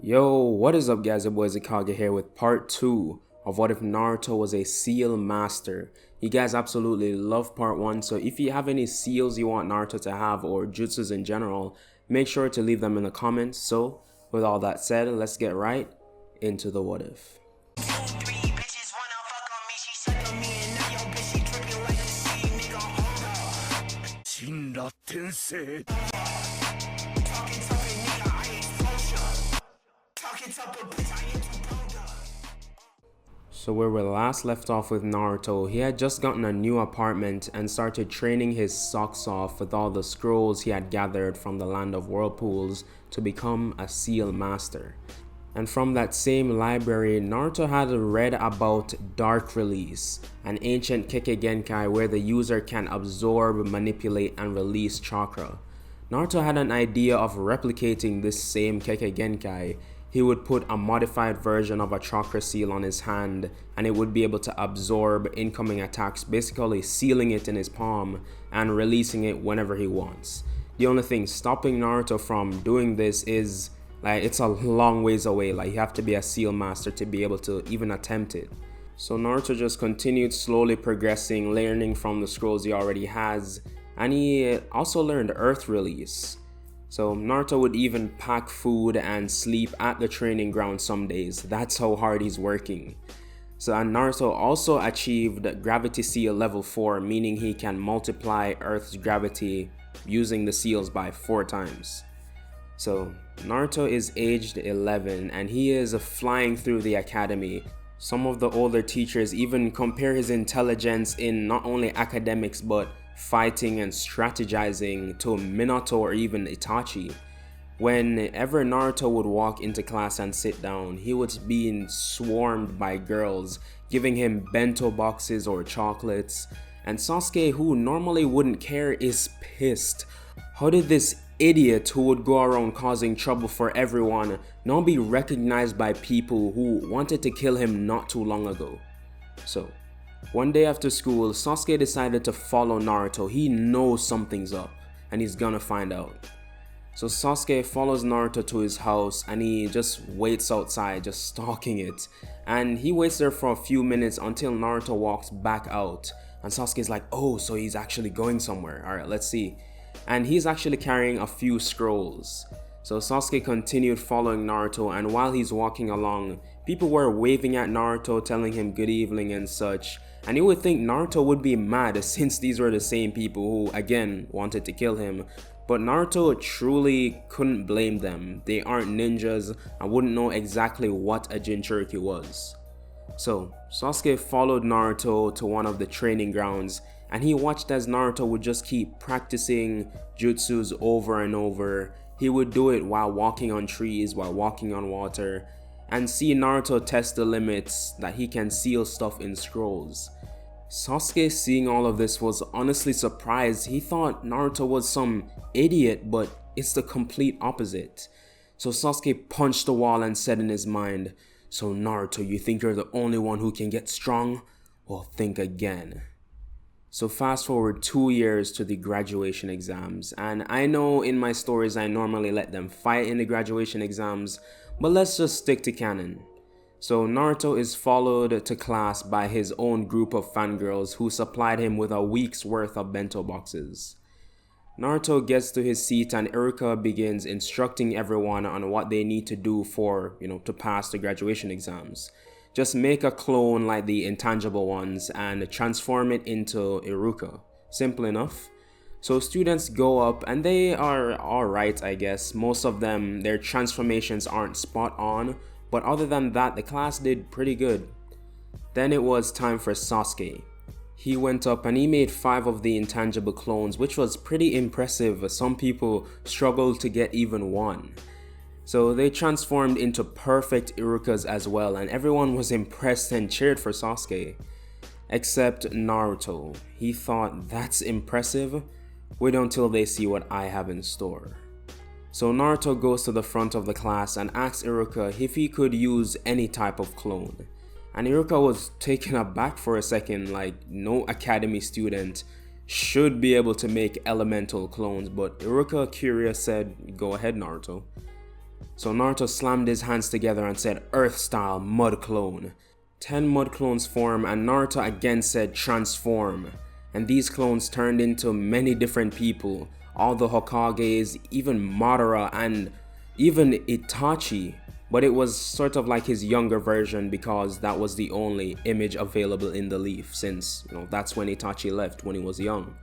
Yo, what is up guys, your boy IzuKage here with part 2 of what if Naruto was a seal master. You guys absolutely love part 1, so if you have any seals you want Naruto to have or jutsus in general, make sure to leave them in the comments. So, with all that said, let's get right into the what if. So where we last left off with Naruto, he had just gotten a new apartment and started training his socks off with all the scrolls he had gathered from the land of whirlpools to become a seal master. And from that same library, Naruto had read about Dark Release, an ancient Kekkei Genkai where the user can absorb, manipulate, and release chakra. Naruto had an idea of replicating this same Kekkei Genkai. He would put a modified version of a chakra seal on his hand and it would be able to absorb incoming attacks, basically sealing it in his palm and releasing it whenever he wants. The only thing stopping Naruto from doing this is it's a long ways away. You have to be a seal master to be able to even attempt it. So Naruto just continued slowly progressing, learning from the scrolls he already has, and he also learned Earth Release. So Naruto would even pack food and sleep at the training ground some days. That's how hard he's working. So and Naruto also achieved Gravity Seal level 4, meaning he can multiply Earth's gravity using the seals by 4 times. So Naruto is aged 11 and he is flying through the academy. Some of the older teachers even compare his intelligence in not only academics but fighting and strategizing to Minato or even Itachi. Whenever Naruto would walk into class and sit down, he was being swarmed by girls, giving him bento boxes or chocolates, and Sasuke, who normally wouldn't care, is pissed. How did this idiot who would go around causing trouble for everyone now be recognized by people who wanted to kill him not too long ago? So one day after school, Sasuke decided to follow Naruto. He knows something's up and he's gonna find out. So Sasuke follows Naruto to his house and he just waits outside, just stalking it. And he waits there for a few minutes until Naruto walks back out. And Sasuke's like, oh, so he's actually going somewhere. Alright, let's see. And he's actually carrying a few scrolls. So Sasuke continued following Naruto, and while he's walking along, people were waving at Naruto, telling him good evening and such. And you would think Naruto would be mad since these were the same people who, again, wanted to kill him. But Naruto truly couldn't blame them. They aren't ninjas and wouldn't know exactly what a Jinchuriki was. So Sasuke followed Naruto to one of the training grounds and he watched as Naruto would just keep practicing jutsus over and over. He would do it while walking on trees, while walking on water, and see Naruto test the limits that he can seal stuff in scrolls. Sasuke, seeing all of this, was honestly surprised. He thought Naruto was some idiot, but it's the complete opposite. So Sasuke punched the wall and said in his mind, "So Naruto, you think you're the only one who can get strong? Well, think again." So fast forward 2 years to the graduation exams, and I know in my stories I normally let them fight in the graduation exams, but let's just stick to canon. So Naruto is followed to class by his own group of fangirls who supplied him with a week's worth of bento boxes. Naruto gets to his seat and Iruka begins instructing everyone on what they need to do to pass the graduation exams. Just make a clone like the intangible ones and transform it into Iruka. Simple enough. So students go up and they are alright, I guess. Most of them, their transformations aren't spot on, but other than that, the class did pretty good. Then it was time for Sasuke. He went up and he made 5 of the intangible clones, which was pretty impressive. Some people struggled to get even 1. So they transformed into perfect Irukas as well, and everyone was impressed and cheered for Sasuke. Except Naruto. He thought, that's impressive? Wait until they see what I have in store. So Naruto goes to the front of the class and asks Iruka if he could use any type of clone. And Iruka was taken aback for a second, like no academy student should be able to make elemental clones, but Iruka, curious, said, "Go ahead, Naruto." So Naruto slammed his hands together and said, Earth style mud clone. 10 mud clones form and Naruto again said transform. And these clones turned into many different people, all the Hokages, even Madara and even Itachi. But it was sort of like his younger version because that was the only image available in the leaf since, that's when Itachi left when he was young.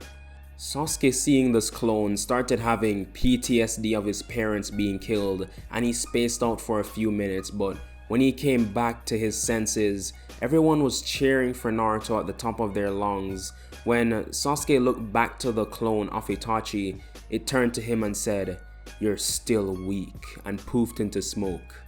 Sasuke, seeing this clone, started having PTSD of his parents being killed and he spaced out for a few minutes, but when he came back to his senses, everyone was cheering for Naruto at the top of their lungs. When Sasuke looked back to the clone of Itachi, it turned to him and said, "You're still weak," and poofed into smoke.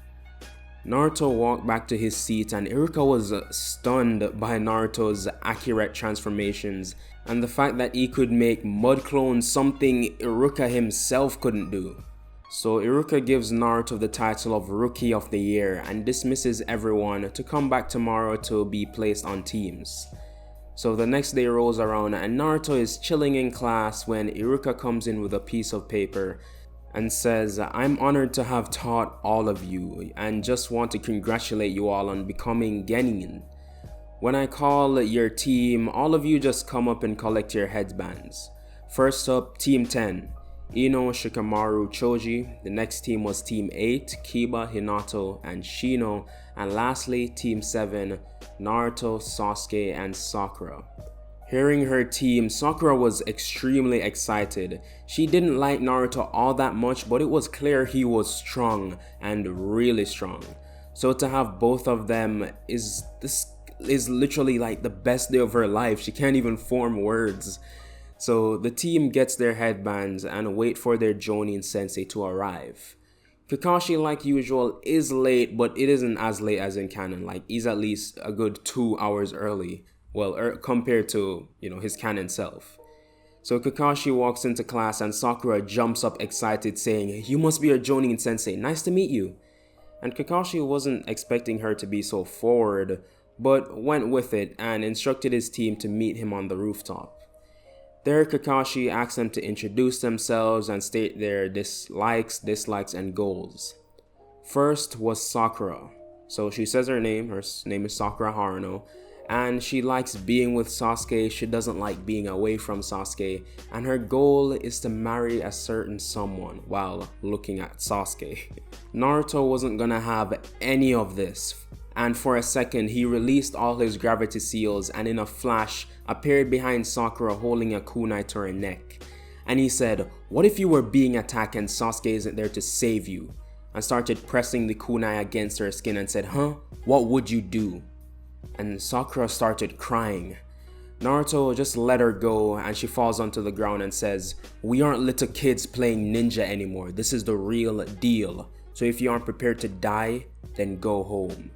Naruto walked back to his seat and Iruka was stunned by Naruto's accurate transformations and the fact that he could make mud clones, something Iruka himself couldn't do. So Iruka gives Naruto the title of Rookie of the Year and dismisses everyone to come back tomorrow to be placed on teams. So the next day rolls around and Naruto is chilling in class when Iruka comes in with a piece of paper and says, "I'm honored to have taught all of you and just want to congratulate you all on becoming Genin. When I call your team, all of you just come up and collect your headbands. First up, Team 10, Ino, Shikamaru, Choji. The next team was Team 8, Kiba, Hinato, and Shino. And lastly, Team 7, Naruto, Sasuke, and Sakura." Hearing her team, Sakura was extremely excited. She didn't like Naruto all that much, but it was clear he was strong and really strong. So to have both of them is literally like the best day of her life. She can't even form words. So the team gets their headbands and wait for their Jonin sensei to arrive. Kakashi, like usual, is late, but it isn't as late as in canon. Like, he's at least a good 2 hours early. Well, compared to, his canon self. So Kakashi walks into class and Sakura jumps up excited saying, "You must be our Jonin sensei, nice to meet you." And Kakashi wasn't expecting her to be so forward, but went with it and instructed his team to meet him on the rooftop. There, Kakashi asked them to introduce themselves and state their dislikes, and goals. First was Sakura. So she says her name is Sakura Haruno, and she likes being with Sasuke. She doesn't like being away from Sasuke, and her goal is to marry a certain someone while looking at Sasuke. Naruto wasn't gonna have any of this, and for a second he released all his gravity seals and in a flash appeared behind Sakura holding a kunai to her neck. And he said, "What if you were being attacked and Sasuke isn't there to save you?" And started pressing the kunai against her skin and said, "Huh? What would you do?" And Sakura started crying. Naruto just let her go and she falls onto the ground and says, "We aren't little kids playing ninja anymore. This is the real deal. So if you aren't prepared to die, then go home."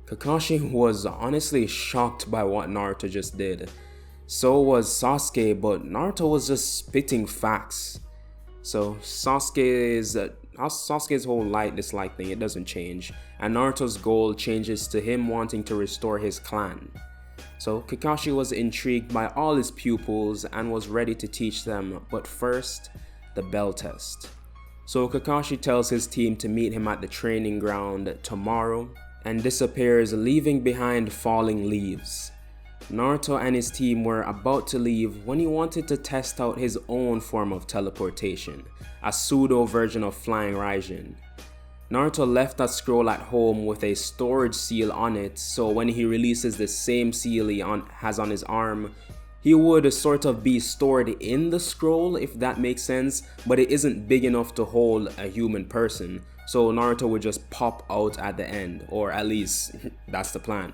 Kakashi was honestly shocked by what Naruto just did. So was Sasuke, but Naruto was just spitting facts. So Sasuke's whole like-dislike thing, it doesn't change. And Naruto's goal changes to him wanting to restore his clan. So Kakashi was intrigued by all his pupils and was ready to teach them, but first, the bell test. So Kakashi tells his team to meet him at the training ground tomorrow and disappears, leaving behind falling leaves. Naruto and his team were about to leave when he wanted to test out his own form of teleportation, a pseudo version of flying Raijin. Naruto left that scroll at home with a storage seal on it, so when he releases the same seal he has on his arm, he would sort of be stored in the scroll, if that makes sense, but it isn't big enough to hold a human person, so Naruto would just pop out at the end, or at least that's the plan.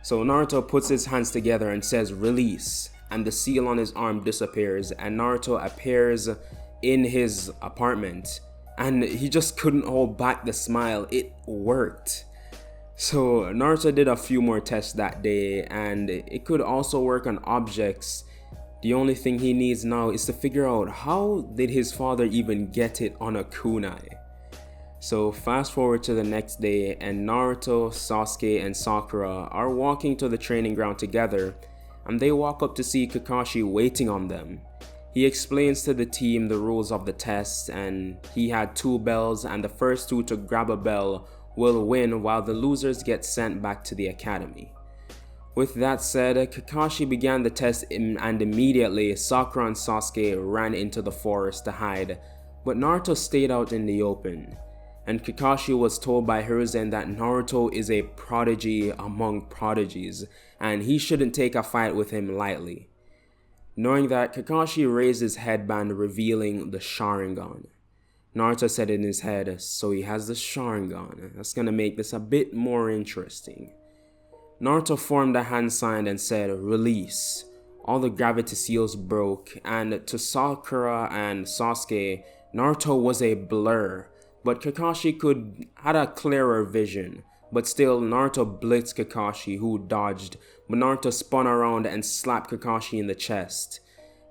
So Naruto puts his hands together and says release, and the seal on his arm disappears and Naruto appears in his apartment, and he just couldn't hold back the smile. It worked. So Naruto did a few more tests that day and it could also work on objects. The only thing he needs now is to figure out how did his father even get it on a kunai. So fast forward to the next day and Naruto, Sasuke, and Sakura are walking to the training ground together and they walk up to see Kakashi waiting on them. He explains to the team the rules of the test, and he had 2 bells, and the first 2 to grab a bell will win, while the losers get sent back to the academy. With that said, Kakashi began the test and immediately Sakura and Sasuke ran into the forest to hide, but Naruto stayed out in the open. And Kakashi was told by Hiruzen that Naruto is a prodigy among prodigies, and he shouldn't take a fight with him lightly. Knowing that, Kakashi raised his headband, revealing the Sharingan. Naruto said in his head, so he has the Sharingan. That's gonna make this a bit more interesting. Naruto formed a hand sign and said, release. All the gravity seals broke, and to Sakura and Sasuke, Naruto was a blur, but Kakashi had a clearer vision. But still, Naruto blitzed Kakashi, who dodged, but Naruto spun around and slapped Kakashi in the chest.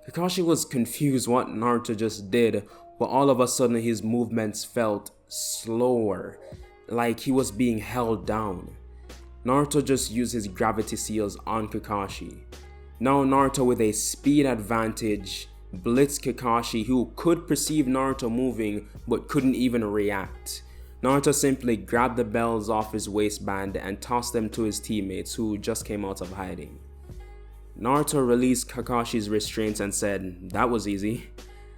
Kakashi was confused what Naruto just did, but all of a sudden his movements felt slower, like he was being held down. Naruto just used his gravity seals on Kakashi. Now Naruto, with a speed advantage, blitzed Kakashi, who could perceive Naruto moving but couldn't even react. Naruto simply grabbed the bells off his waistband and tossed them to his teammates who just came out of hiding. Naruto released Kakashi's restraints and said, that was easy.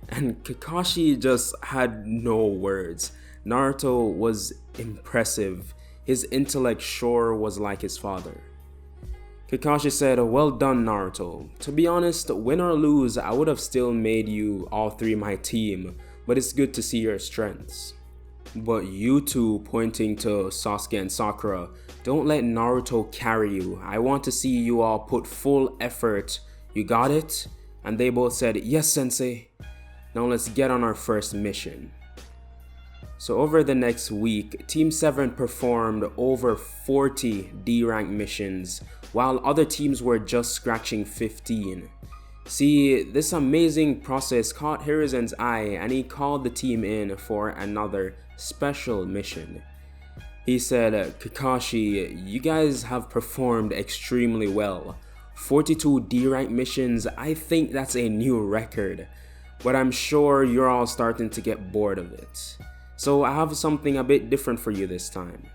And Kakashi just had no words. Naruto was impressive. His intellect sure was like his father. Kakashi said, well done Naruto. To be honest, win or lose, I would have still made you all 3 my team, but it's good to see your strengths. But you two, pointing to Sasuke and Sakura, don't let Naruto carry you. I want to see you all put full effort. You got it? And they both said, yes sensei. Now let's get on our first mission. So over the next week, Team 7 performed over 40 D-rank missions, while other teams were just scratching 15. See, this amazing process caught Hiruzen's eye, and he called the team in for another special mission. He said, Kakashi, you guys have performed extremely well. 42 D-rank missions, I think that's a new record. But I'm sure you're all starting to get bored of it. So I have something a bit different for you this time.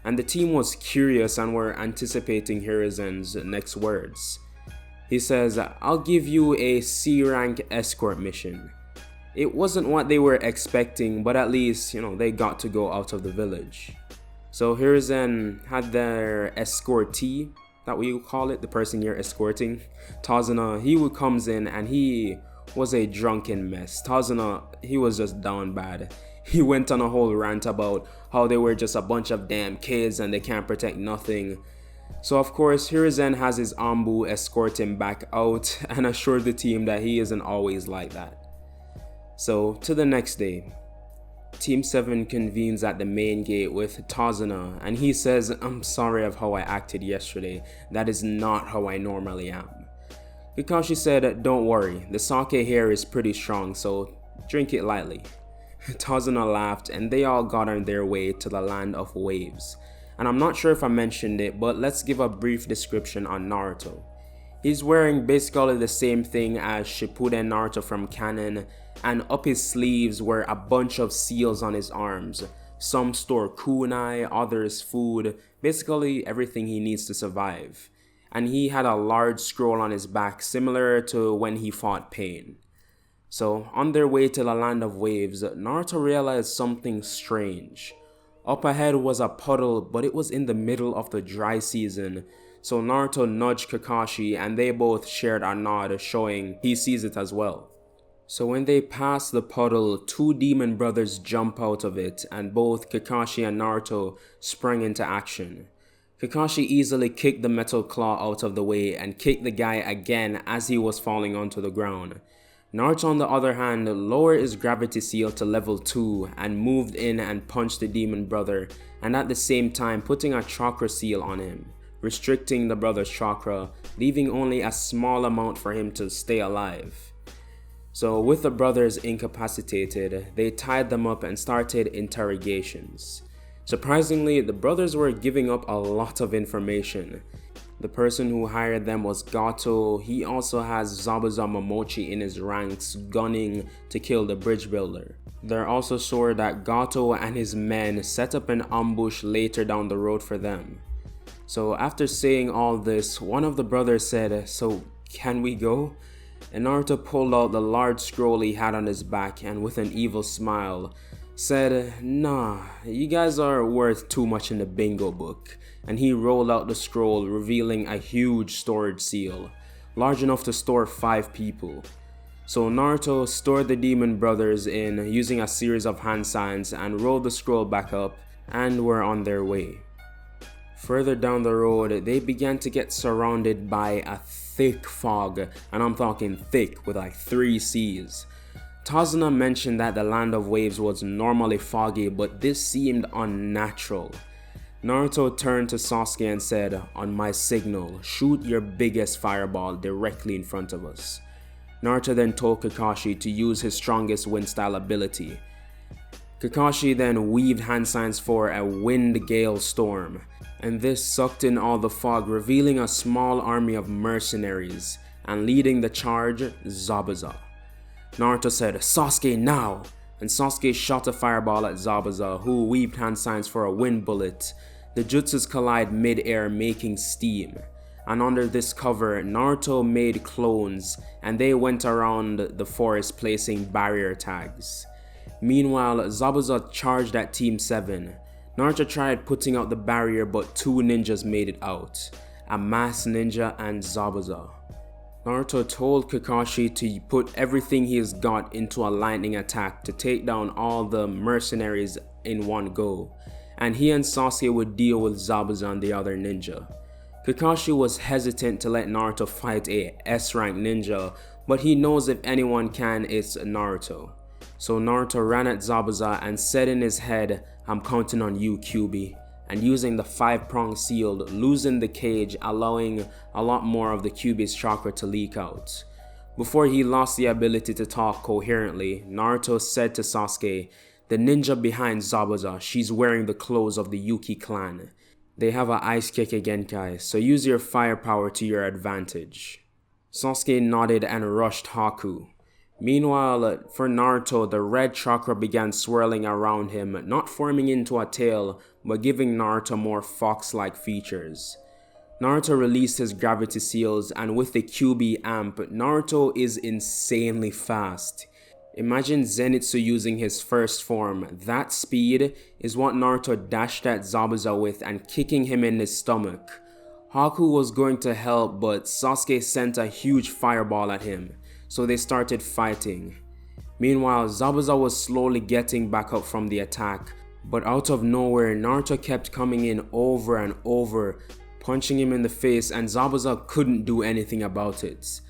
And the team was curious and were anticipating Hiruzen's next words. He says, I'll give you a C-rank escort mission. It wasn't what they were expecting, but at least, they got to go out of the village. So Hiruzen had their escortee, that what you call it, the person you're escorting. Tazuna, he comes in and he was a drunken mess. Tazuna, he was just down bad. He went on a whole rant about how they were just a bunch of damn kids and they can't protect nothing. So of course, Hiruzen has his Ambu escort him back out and assure the team that he isn't always like that. So to the next day, Team 7 convenes at the main gate with Tazuna, and he says, I'm sorry of how I acted yesterday. That is not how I normally am. Kakashi said, don't worry, the sake here is pretty strong, so drink it lightly. Tazuna laughed and they all got on their way to the land of waves. And I'm not sure if I mentioned it, but let's give a brief description on Naruto. He's wearing basically the same thing as Shippuden Naruto from canon, and up his sleeves were a bunch of seals on his arms. Some store kunai, others food, basically everything he needs to survive. And he had a large scroll on his back similar to when he fought Pain. So on their way to the land of waves, Naruto realized something strange. Up ahead was a puddle, but it was in the middle of the dry season. So Naruto nudged Kakashi and they both shared a nod showing he sees it as well. So when they pass the puddle, 2 demon brothers jump out of it and both Kakashi and Naruto sprang into action. Kakashi easily kicked the metal claw out of the way and kicked the guy again as he was falling onto the ground. Naruto on the other hand lowered his gravity seal to level 2 and moved in and punched the demon brother, and at the same time putting a chakra seal on him, restricting the brother's chakra, leaving only a small amount for him to stay alive. So with the brothers incapacitated, they tied them up and started interrogations. Surprisingly, the brothers were giving up a lot of information. The person who hired them was Gato. He also has Zabuza Momochi in his ranks, gunning to kill the bridge builder. They're also sure that Gato and his men set up an ambush later down the road for them. So after saying all this, one of the brothers said, "So can we go?" And Naruto pulled out the large scroll he had on his back and with an evil smile said, "Nah, you guys are worth too much in the bingo book." And he rolled out the scroll, revealing a huge storage seal, large enough to store 5 people. So Naruto stored the demon brothers in using a series of hand signs and rolled the scroll back up and were on their way. Further down the road, they began to get surrounded by a thick fog, and I'm talking thick with like 3 C's. Tazuna mentioned that the land of waves was normally foggy, but this seemed unnatural. Naruto turned to Sasuke and said, "On my signal, shoot your biggest fireball directly in front of us." Naruto then told Kakashi to use his strongest wind style ability. Kakashi then weaved hand signs for a wind gale storm, and this sucked in all the fog, revealing a small army of mercenaries, and leading the charge, Zabuza. Naruto said, "Sasuke now!" And Sasuke shot a fireball at Zabuza, who weaved hand signs for a wind bullet. The jutsus collide mid-air, making steam. And under this cover, Naruto made clones, and they went around the forest placing barrier tags. Meanwhile, Zabuza charged at Team 7. Naruto tried putting out the barrier, but 2 ninjas made it out, a masked ninja and Zabuza. Naruto told Kakashi to put everything he has got into a lightning attack to take down all the mercenaries in one go, and he and Sasuke would deal with Zabuza and the other ninja. Kakashi was hesitant to let Naruto fight a S-rank ninja, but he knows if anyone can, it's Naruto. So Naruto ran at Zabuza and said in his head, "I'm counting on you, Kyuubi," and using the 5-prong shield, loosened the cage, allowing a lot more of the Kyuubi's chakra to leak out. Before he lost the ability to talk coherently, Naruto said to Sasuke, "The ninja behind Zabuza, she's wearing the clothes of the Yuki clan. They have a Ice Keke Genkai, so use your firepower to your advantage." Sasuke nodded and rushed Haku. Meanwhile, for Naruto, the red chakra began swirling around him, not forming into a tail, but giving Naruto more fox-like features. Naruto released his gravity seals, and with the Kyuubi amp, Naruto is insanely fast. Imagine Zenitsu using his first form. That speed is what Naruto dashed at Zabuza with and kicking him in his stomach. Haku was going to help, but Sasuke sent a huge fireball at him, so they started fighting. Meanwhile, Zabuza was slowly getting back up from the attack, but out of nowhere, Naruto kept coming in over and over, punching him in the face, and Zabuza couldn't do anything about it.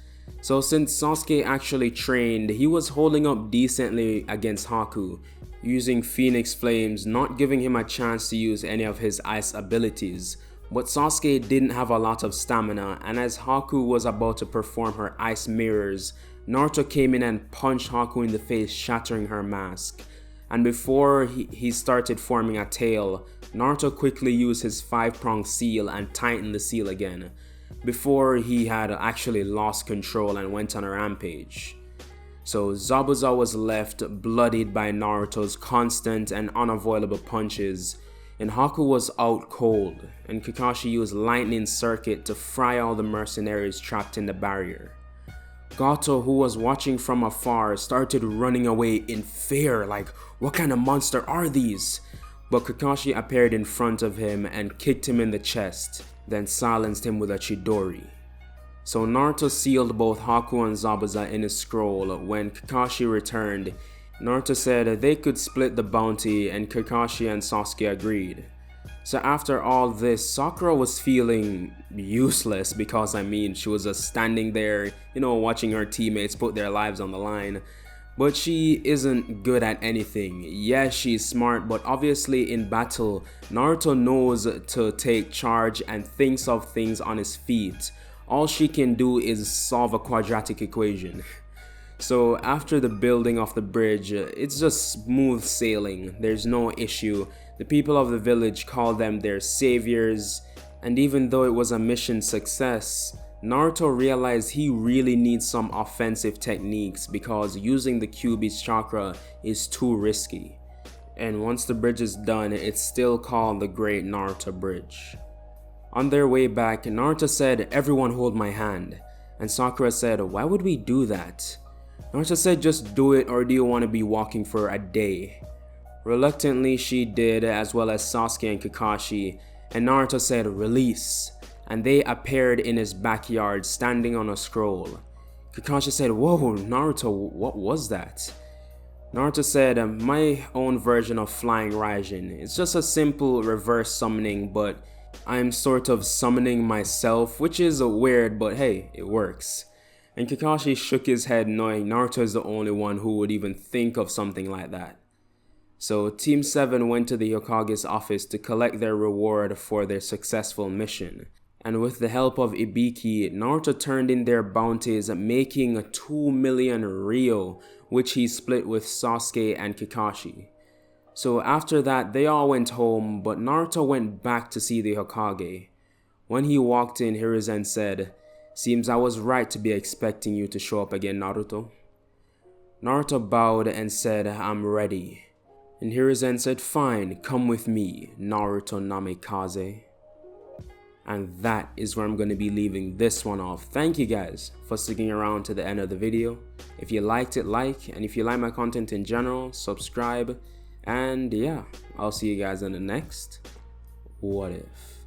So since Sasuke actually trained, he was holding up decently against Haku, using Phoenix Flames, not giving him a chance to use any of his ice abilities. But Sasuke didn't have a lot of stamina, and as Haku was about to perform her ice mirrors, Naruto came in and punched Haku in the face, shattering her mask. And before he started forming a tail, Naruto quickly used his 5-prong seal and tightened the seal again, before he had actually lost control and went on a rampage. So Zabuza was left bloodied by Naruto's constant and unavoidable punches, and Haku was out cold, and Kakashi used lightning circuit to fry all the mercenaries trapped in the barrier. Gato, who was watching from afar, started running away in fear, like, what kind of monster are these? But Kakashi appeared in front of him and kicked him in the chest, then silenced him with a Chidori. So Naruto sealed both Haku and Zabuza in his scroll. When Kakashi returned, Naruto said they could split the bounty, and Kakashi and Sasuke agreed. So after all this, Sakura was feeling useless because she was just standing there, watching her teammates put their lives on the line. But she isn't good at anything. Yes, she's smart, but obviously in battle, Naruto knows to take charge and thinks of things on his feet. All she can do is solve a quadratic equation. So after the building of the bridge, it's just smooth sailing. There's no issue. The people of the village call them their saviors, And even though it was a mission success, Naruto realized he really needs some offensive techniques because using the Kyuubi's chakra is too risky. And once the bridge is done, it's still called the Great Naruto Bridge. On their way back, Naruto said, "Everyone hold my hand." And Sakura said, "Why would we do that?" Naruto said, "Just do it, or do you want to be walking for a day?" Reluctantly, she did, as well as Sasuke and Kakashi, and Naruto said, "Release." And they appeared in his backyard standing on a scroll. Kakashi said, "Whoa, Naruto, what was that?" Naruto said, "My own version of flying Raijin. It's just a simple reverse summoning, but I'm sort of summoning myself, which is weird, but hey, it works." And Kakashi shook his head, knowing Naruto is the only one who would even think of something like that. So Team 7 went to the Hokage's office to collect their reward for their successful mission. And with the help of Ibiki, Naruto turned in their bounties, making 2 million Ryo, which he split with Sasuke and Kakashi. So after that, they all went home, but Naruto went back to see the Hokage. When he walked in, Hiruzen said, "Seems I was right to be expecting you to show up again, Naruto." Naruto bowed and said, "I'm ready." And Hiruzen said, "Fine, come with me, Naruto Namikaze." And that is where I'm going to be leaving this one off. Thank you guys for sticking around to the end of the video. If you liked it, like, and if you like my content in general, subscribe. And yeah, I'll see you guys in the next What If.